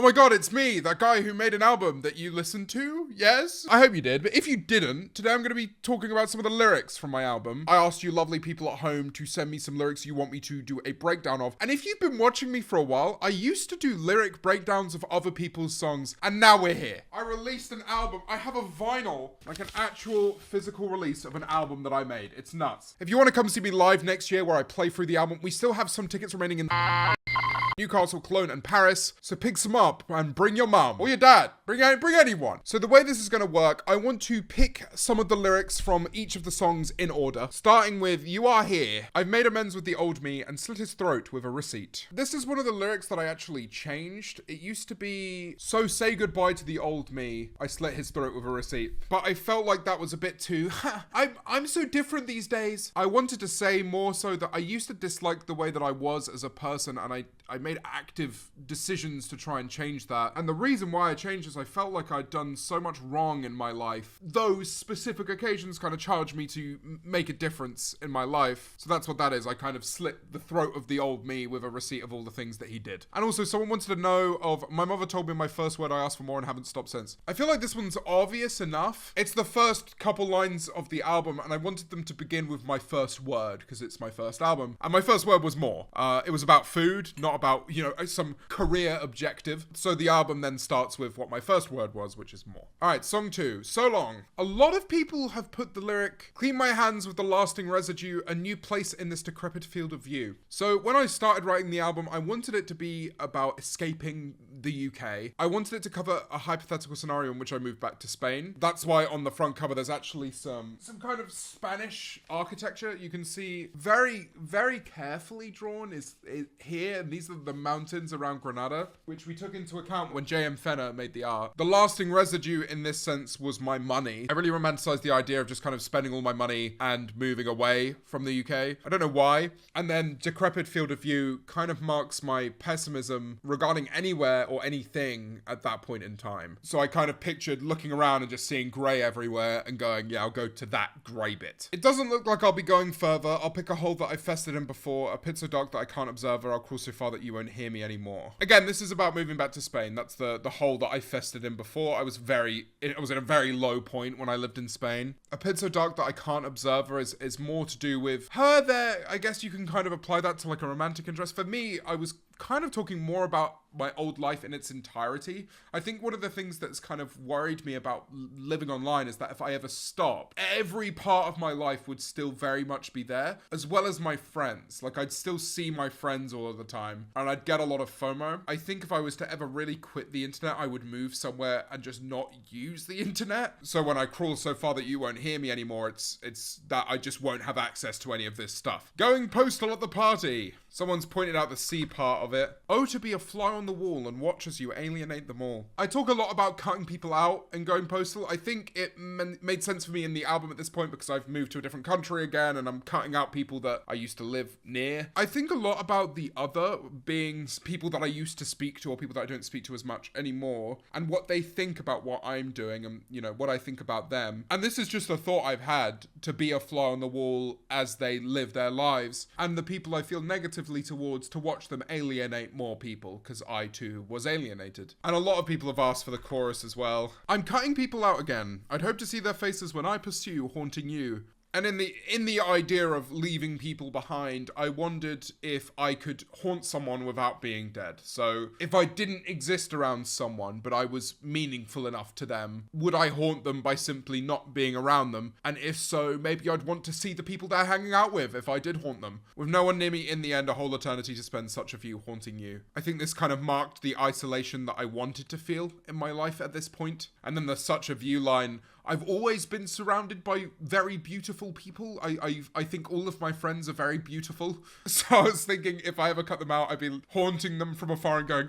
Oh my god, it's me, that guy who made an album that you listened to, yes? I hope you did, but if you didn't, today I'm going to be talking about some of the lyrics from my album. I asked you lovely people at home to send me some lyrics you want me to do a breakdown of, and if you've been watching me for a while, I used to do lyric breakdowns of other people's songs, and now we're here. I released an album. I have a vinyl, like an actual physical release of an album that I made. It's nuts. If you want to come see me live next year where I play through the album, we still have some tickets remaining in Newcastle, Cologne, and Paris. So pick some up and bring your mum or your dad. Bring anyone. So the way this is going to work, I want to pick some of the lyrics from each of the songs in order, starting with "You Are Here. I've made amends with the old me and slit his throat with a receipt." This is one of the lyrics that I actually changed. It used to be, "So say goodbye to the old me. I slit his throat with a receipt." But I felt like that was a bit too, I'm so different these days. I wanted to say more so that I used to dislike the way that I was as a person, and I made active decisions to try and change that. And the reason why I changed is I felt like I'd done so much wrong in my life. Those specific occasions kind of charged me to make a difference in my life. So that's what that is. I kind of slit the throat of the old me with a receipt of all the things that he did. And also someone wanted to know of, my mother told me my first word, I asked for more and haven't stopped since. I feel like this one's obvious enough. It's the first couple lines of the album, and I wanted them to begin with my first word because it's my first album. And my first word was more. It was about food, not about, some career objective. So the album then starts with what my first word was, which is more. All right, song 2, So Long. A lot of people have put the lyric, "Clean my hands with the lasting residue, a new place in this decrepit field of view." So when I started writing the album, I wanted it to be about escaping the UK. I wanted it to cover a hypothetical scenario in which I moved back to Spain. That's why on the front cover, there's actually some kind of Spanish architecture. You can see very, very carefully drawn is here. And these are the mountains around Granada, which we took into account when J.M. Fenner made the art. The lasting residue in this sense was my money. I really romanticized the idea of just kind of spending all my money and moving away from the UK. I don't know why. And then decrepit field of view kind of marks my pessimism regarding anywhere or anything at that point in time. So I kind of pictured looking around and just seeing grey everywhere and going, yeah, I'll go to that grey bit. It doesn't look like I'll be going further. I'll pick a hole that I festered in before, a pit so dark that I can't observe her. I'll crawl so far that you won't hear me anymore. Again, this is about moving back to Spain. That's the hole that I festered in before. I was in a very low point when I lived in Spain. A pit so dark that I can't observe her is more to do with her there. I guess you can kind of apply that to like a romantic interest. For me, I was kind of talking more about my old life in its entirety. I think one of the things that's kind of worried me about living online is that if I ever stop, every part of my life would still very much be there, as well as my friends. Like, I'd still see my friends all of the time, and I'd get a lot of FOMO. I think if I was to ever really quit the internet, I would move somewhere and just not use the internet. So when I crawl so far that you won't hear me anymore, it's that I just won't have access to any of this stuff. Going postal at the party. Someone's pointed out the C part of it. Oh, to be a fly on the wall and watch as you alienate them all. I talk a lot about cutting people out and going postal. I think it made sense for me in the album at this point because I've moved to a different country again and I'm cutting out people that I used to live near. I think a lot about the other being people that I used to speak to or people that I don't speak to as much anymore and what they think about what I'm doing and, what I think about them. And this is just a thought I've had, to be a fly on the wall as they live their lives, and the people I feel negatively towards, to watch them alienate more people, because I too was alienated. And a lot of people have asked for the chorus as well. I'm cutting people out again. I'd hope to see their faces when I pursue, haunting you. And in the idea of leaving people behind, I wondered if I could haunt someone without being dead. So if I didn't exist around someone, but I was meaningful enough to them, would I haunt them by simply not being around them? And if so, maybe I'd want to see the people they're hanging out with if I did haunt them. With no one near me in the end, a whole eternity to spend, such a few haunting you. I think this kind of marked the isolation that I wanted to feel in my life at this point. And then the such a view line, I've always been surrounded by very beautiful people. I think all of my friends are very beautiful. So I was thinking if I ever cut them out, I'd be haunting them from afar and going,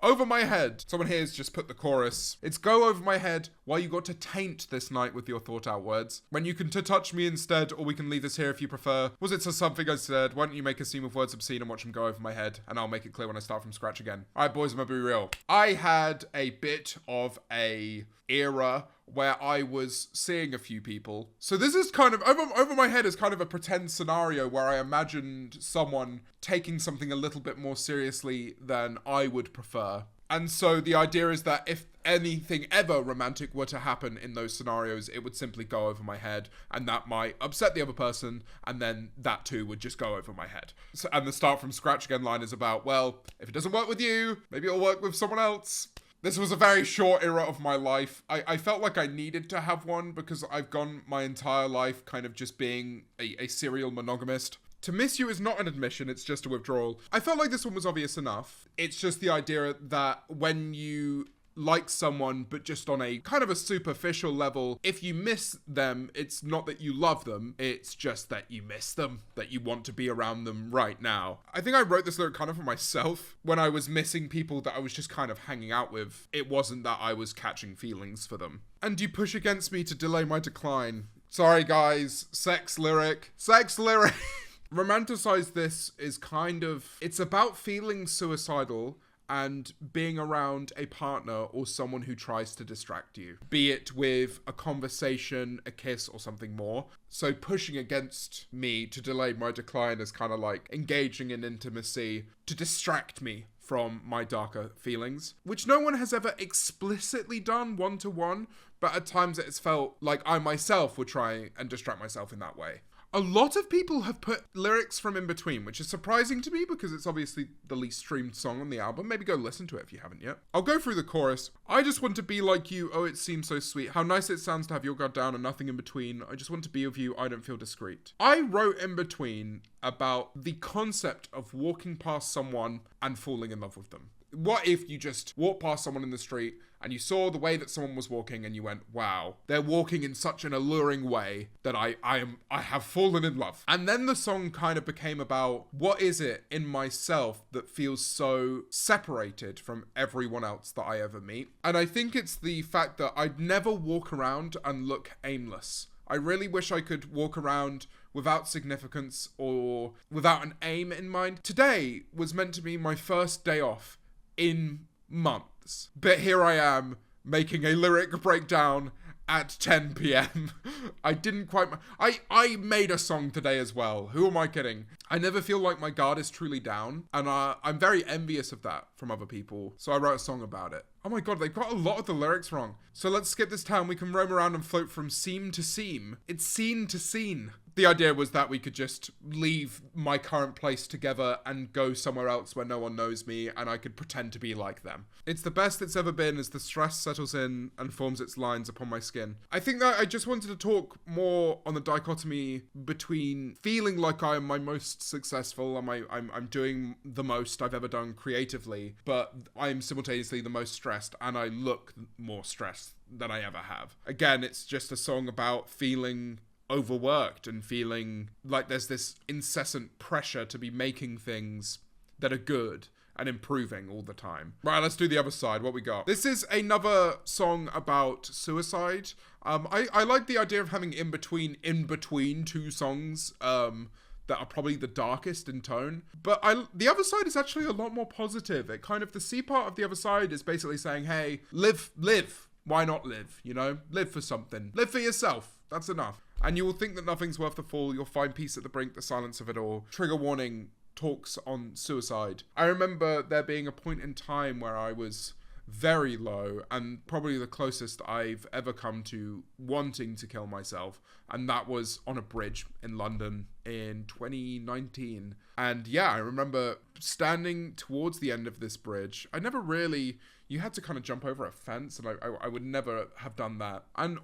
over my head. Someone here's just put the chorus. It's go over my head while you got to taint this night with your thought out words. When you can to touch me instead, or we can leave this here if you prefer. Was it to something I said? Why don't you make a scene with words obscene and watch them go over my head? And I'll make it clear when I start from scratch again. All right, boys, I'm gonna be real. I had a bit of a era where I was seeing a few people. So this is kind of, over my head is kind of a pretend scenario where I imagined someone taking something a little bit more seriously than I would prefer. And so the idea is that if anything ever romantic were to happen in those scenarios, it would simply go over my head, and that might upset the other person, and then that too would just go over my head. So, and the Start From Scratch Again line is about, well, if it doesn't work with you, maybe it'll work with someone else. This was a very short era of my life. I felt like I needed to have one because I've gone my entire life kind of just being a serial monogamist. To miss you is not an admission, it's just a withdrawal. I felt like this one was obvious enough. It's just the idea that when you like someone, but just on a kind of a superficial level, if you miss them, it's not that you love them, it's just that you miss them, that you want to be around them right now. I think I wrote this lyric kind of for myself. When I was missing people that I was just kind of hanging out with, it wasn't that I was catching feelings for them. And you push against me to delay my decline. Sorry guys, sex lyric. Romanticize this is kind of, it's about feeling suicidal and being around a partner or someone who tries to distract you, be it with a conversation, a kiss, or something more. So pushing against me to delay my decline is kind of like engaging in intimacy to distract me from my darker feelings, which no one has ever explicitly done one-to-one, but at times it's felt like I myself would try and distract myself in that way. A lot of people have put lyrics from In Between, which is surprising to me because it's obviously the least streamed song on the album. Maybe go listen to it if you haven't yet. I'll go through the chorus. I just want to be like you. Oh, it seems so sweet. How nice it sounds to have your guard down and nothing in between. I just want to be with you. I don't feel discreet. I wrote In Between about the concept of walking past someone and falling in love with them. What if you just walk past someone in the street and you saw the way that someone was walking and you went, wow, they're walking in such an alluring way that I have fallen in love. And then the song kind of became about what is it in myself that feels so separated from everyone else that I ever meet. And I think it's the fact that I'd never walk around and look aimless. I really wish I could walk around without significance or without an aim in mind. Today was meant to be my first day off in months. But here I am making a lyric breakdown at 10 p.m. I didn't quite... I made a song today as well. Who am I kidding? I never feel like my guard is truly down. And I'm very envious of that from other people. So I wrote a song about it. Oh my god, they've got a lot of the lyrics wrong. So let's skip this town. We can roam around and float from seam to seam. It's scene to scene. The idea was that we could just leave my current place together and go somewhere else where no one knows me and I could pretend to be like them. It's the best it's ever been as the stress settles in and forms its lines upon my skin. I think that I just wanted to talk more on the dichotomy between feeling like I am my most successful and I'm doing the most I've ever done creatively, but I'm simultaneously the most stressed and I look more stressed than I ever have. Again, it's just a song about feeling overworked and feeling like there's this incessant pressure to be making things that are good and improving all the time. Right, let's do the other side. What we got? This is another song about suicide. I like the idea of having in between two songs that are probably the darkest in tone. But the other side is actually a lot more positive. It kind of, the C part of the other side is basically saying, hey, live. Why not live? You know, live for something. Live for yourself. That's enough. And you will think that nothing's worth the fall. You'll find peace at the brink, the silence of it all. Trigger warning talks on suicide. I remember there being a point in time where I was very low and probably the closest I've ever come to wanting to kill myself. And that was on a bridge in London in 2019. And yeah, I remember standing towards the end of this bridge. You had to kind of jump over a fence, and I would never have done that. And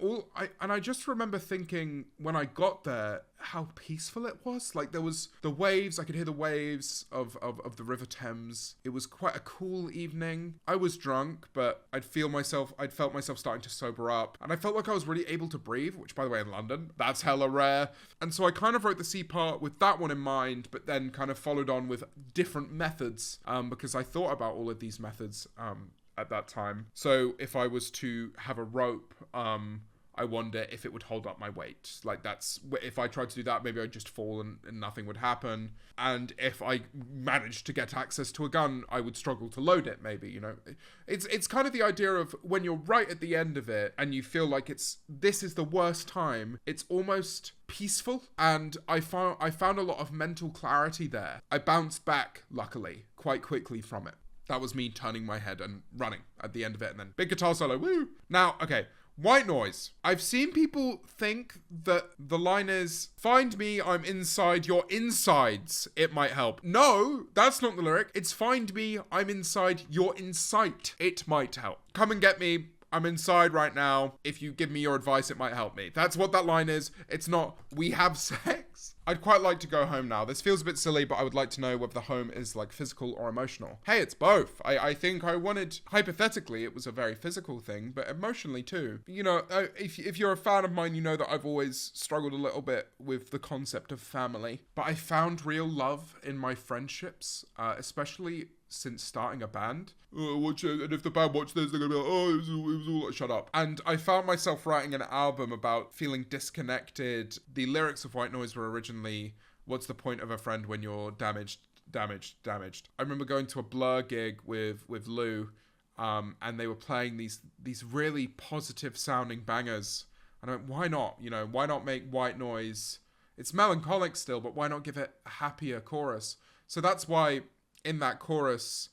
I just remember thinking when I got there how peaceful it was. Like there was the waves, I could hear the waves of the River Thames. It was quite a cool evening. I was drunk, but I'd felt myself starting to sober up, and I felt like I was really able to breathe, which by the way in London, that's hella rare. And so I kind of wrote the C part with that one in mind, but then kind of followed on with different methods, because I thought about all of these methods at that time. So if I was to have a rope, I wonder if it would hold up my weight. Like if I tried to do that, maybe I'd just fall and nothing would happen. And if I managed to get access to a gun, I would struggle to load it, maybe, you know. It's kind of the idea of when you're right at the end of it and you feel like this is the worst time, it's almost peaceful. And I found a lot of mental clarity there. I bounced back, luckily, quite quickly from it. That was me turning my head and running at the end of it, and then big guitar solo, woo! Now, okay, White Noise. I've seen people think that the line is, find me, I'm inside your insides, it might help. No, that's not the lyric. It's find me, I'm inside your insight, it might help. Come and get me, I'm inside right now. If you give me your advice, it might help me. That's what that line is. It's not, we have sex. I'd quite like to go home now. This feels a bit silly, but I would like to know whether the home is like physical or emotional. Hey, it's both. I think I wanted, hypothetically, it was a very physical thing, but emotionally too. You know, if you're a fan of mine, you know that I've always struggled a little bit with the concept of family. But I found real love in my friendships, especially since starting a band. Watch it, and if the band watch this, they're gonna be like, oh, it was all shut up. And I found myself writing an album about feeling disconnected. The lyrics of White Noise were originally, what's the point of a friend when you're damaged? I remember going to a Blur gig with Lou, and they were playing these really positive sounding bangers. And I went, why not? You know, why not make White Noise? It's melancholic still, but why not give it a happier chorus? So that's why in that chorus,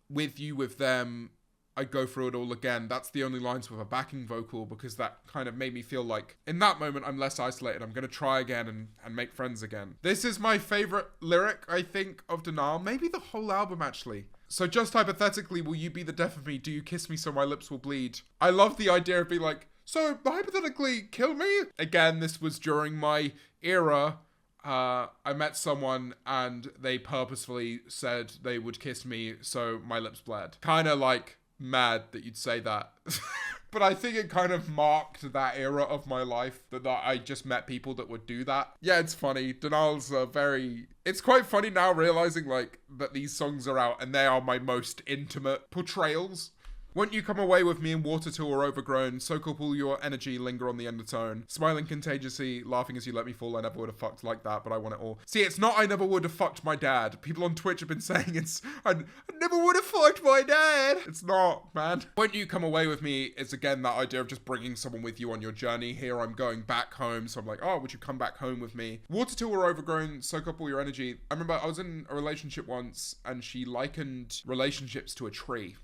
with you, with them, I go through it all again. That's the only lines with a backing vocal, because that kind of made me feel like in that moment I'm less isolated. I'm going to try again and make friends again. This is my favorite lyric, I think, of Denial. Maybe the whole album, actually. So just hypothetically, will you be the death of me? Do you kiss me so my lips will bleed? I love the idea of being like, so hypothetically, kill me? Again, this was during my era. I met someone and they purposefully said they would kiss me so my lips bled. Kind of like mad that you'd say that. But I think it kind of marked that era of my life that I just met people that would do that. Yeah, it's funny. Denial's it's quite funny now realizing like that these songs are out and they are my most intimate portrayals. Won't you come away with me in water till we're overgrown? Soak up all your energy, linger on the undertone. Smiling contagiously, laughing as you let me fall. I never would have fucked like that, but I want it all. See, it's not I never would have fucked my dad. People on Twitch have been saying I never would have fucked my dad. It's not, man. Won't you come away with me is again that idea of just bringing someone with you on your journey. Here I'm going back home, so I'm like, oh, would you come back home with me? Water till we're overgrown, soak up all your energy. I remember I was in a relationship once and she likened relationships to a tree.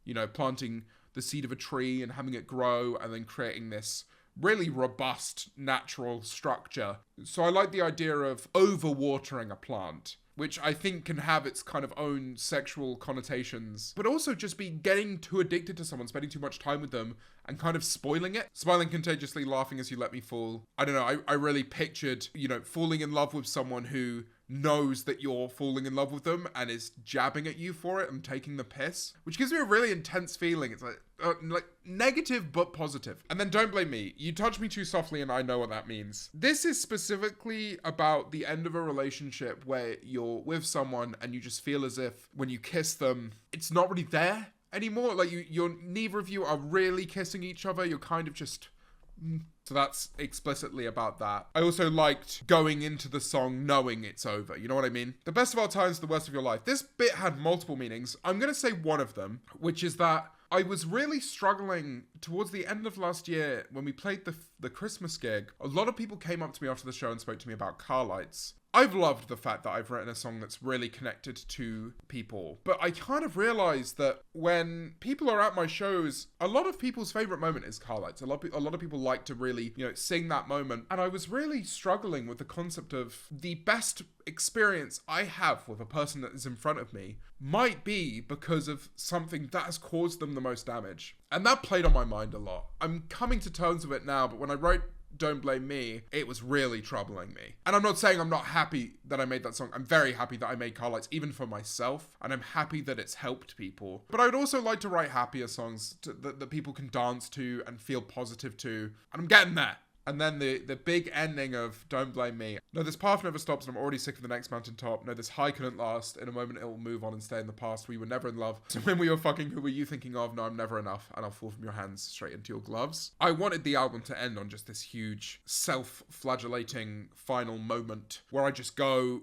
You know, planting the seed of a tree and having it grow and then creating this really robust natural structure. So I like the idea of overwatering a plant, which I think can have its kind of own sexual connotations, but also just be getting too addicted to someone, spending too much time with them and kind of spoiling it. Smiling contagiously, laughing as you let me fall. I don't know, I really pictured, you know, falling in love with someone who knows that you're falling in love with them and is jabbing at you for it and taking the piss, which gives me a really intense feeling. It's like negative but positive. And then Don't Blame Me. You touch me too softly and I know what that means. This is specifically about the end of a relationship where you're with someone and you just feel as if when you kiss them, it's not really there anymore. Like you're neither of you are really kissing each other. You're kind of just... So that's explicitly about that. I also liked going into the song knowing it's over. You know what I mean? The best of our times, the worst of your life. This bit had multiple meanings. I'm going to say one of them, which is that I was really struggling towards the end of last year when we played the Christmas gig. A lot of people came up to me after the show and spoke to me about car lights. I've loved the fact that I've written a song that's really connected to people, but I kind of realized that when people are at my shows, a lot of people's favorite moment is car lights. A lot of people like to really, you know, sing that moment. And I was really struggling with the concept of the best experience I have with a person that is in front of me might be because of something that has caused them the most damage. And that played on my mind a lot. I'm coming to terms with it now, but when I wrote Don't Blame Me, it was really troubling me. And I'm not saying I'm not happy that I made that song. I'm very happy that I made Car Lights, even for myself. And I'm happy that it's helped people. But I would also like to write happier songs that people can dance to and feel positive to. And I'm getting there. And then the big ending of Don't Blame Me. No, this path never stops and I'm already sick of the next mountaintop. No, this high couldn't last. In a moment it will move on and stay in the past. We were never in love. So when we were fucking, who were you thinking of? No, I'm never enough. And I'll fall from your hands straight into your gloves. I wanted the album to end on just this huge self-flagellating final moment where I just go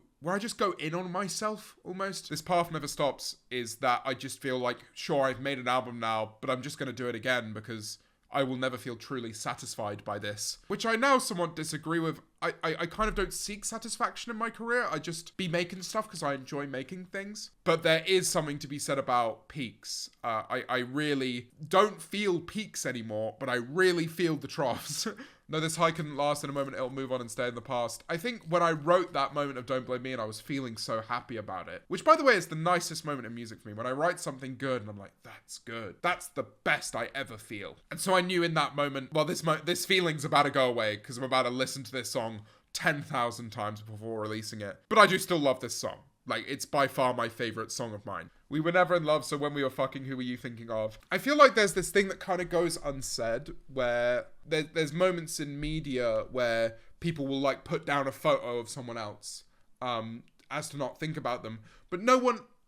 in on myself, almost. This path never stops is that I just feel like, sure, I've made an album now, but I'm just going to do it again because I will never feel truly satisfied by this, which I now somewhat disagree with. I kind of don't seek satisfaction in my career. I just be making stuff because I enjoy making things. But there is something to be said about peaks. I really don't feel peaks anymore, but I really feel the troughs. No, this high couldn't last. In a moment, it'll move on and stay in the past. I think when I wrote that moment of Don't Blame Me and I was feeling so happy about it, which by the way is the nicest moment in music for me, when I write something good and I'm like, that's good. That's the best I ever feel. And so I knew in that moment, well, this feeling's about to go away because I'm about to listen to this song 10,000 times before releasing it. But I do still love this song. Like, it's by far my favorite song of mine. We were never in love, so when we were fucking, who were you thinking of? I feel like there's this thing that kind of goes unsaid, where there's moments in media where people will, like, put down a photo of someone else, as to not think about them. But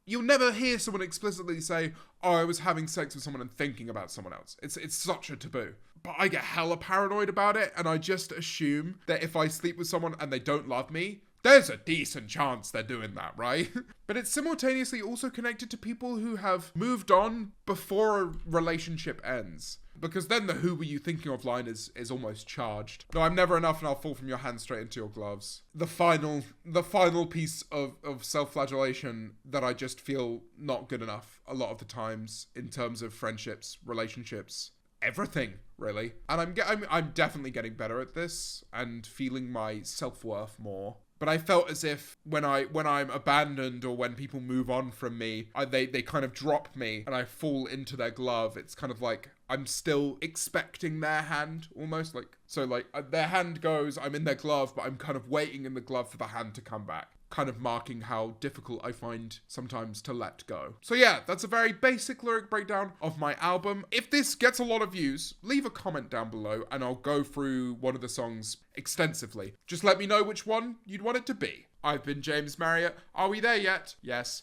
you'll never hear someone explicitly say, oh, I was having sex with someone and thinking about someone else. It's such a taboo. But I get hella paranoid about it, and I just assume that if I sleep with someone and they don't love me, there's a decent chance they're doing that, right? But it's simultaneously also connected to people who have moved on before a relationship ends. Because then the who were you thinking of line is almost charged. No, I'm never enough and I'll fall from your hand straight into your gloves. The final piece of self-flagellation that I just feel not good enough a lot of the times in terms of friendships, relationships, everything, really. And I'm definitely getting better at this and feeling my self-worth more. But I felt as if when I'm abandoned or when people move on from me, they kind of drop me and I fall into their glove. It's kind of like I'm still expecting their hand, almost like. So like their hand goes, I'm in their glove, but I'm kind of waiting in the glove for the hand to come back. Kind of marking how difficult I find sometimes to let go. So yeah, that's a very basic lyric breakdown of my album. If this gets a lot of views, leave a comment down below and I'll go through one of the songs extensively. Just let me know which one you'd want it to be. I've been James Marriott. Are we there yet? Yes.